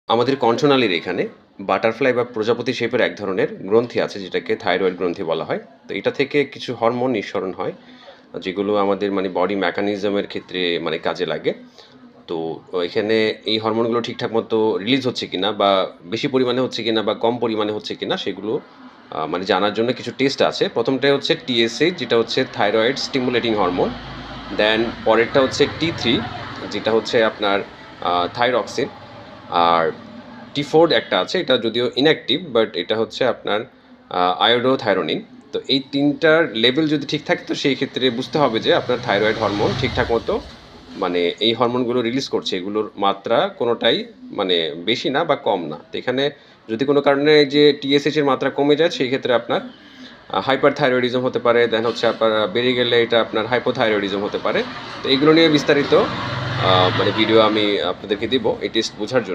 আমাদের কণ্ঠনালীর এখানে বাটারফ্লাই বা প্রজাপতি শেপের এক ধরনের গ্রন্থি আছে যেটাকে থাইরয়েড গ্রন্থি বলা হয়। তো এটা থেকে কিছু হরমোন নিঃসরণ হয়, যেগুলো আমাদের মানে বডি মেকানিজমের ক্ষেত্রে মানে কাজে লাগে। তো এখানে এই হরমোনগুলো ঠিকঠাক মতো রিলিজ হচ্ছে কিনা বা বেশি পরিমাণে হচ্ছে কিনা বা কম পরিমাণে হচ্ছে কিনা সেগুলো মানে জানার জন্য কিছু টেস্ট আছে। ১ম টাই হচ্ছে TSH, যেটা হচ্ছে থাইরয়েড স্টিমুলেটিং হরমোন। দেন পরেরটা হচ্ছে T3, যেটা হচ্ছে আপনার থাইরক্সিন। আর T4 একটা আছে, এটা যদিও ইনঅ্যাক্টিভ, বাট এটা হচ্ছে আপনার আয়োডোথাইরোনিন। তো এই ৩ টার লেভেল যদি ঠিক থাকে, তো সেই ক্ষেত্রে বুঝতে হবে যে আপনার থাইরয়েড হরমোন ঠিকঠাক মতো মানে এই হরমোনগুলো রিলিজ করছে। এগুলোর মাত্রা কোনোটাই মানে বেশি না বা কম না। তো এখানে যদি কোনো কারণে এই যে TSH এর মাত্রা কমে যায়, সেই ক্ষেত্রে আপনার হাইপারথাইরয়েডিজম হতে পারে। দেন হচ্ছে আপনার বেড়ে গেলে এটা আপনার হাইপোথাইরয়েডিজম হতে পারে। তো এগুলো নিয়ে বিস্তারিত মানে ভিডিও আমি আপনাদেরকে দিব এই টেস্ট বোঝার জন্য।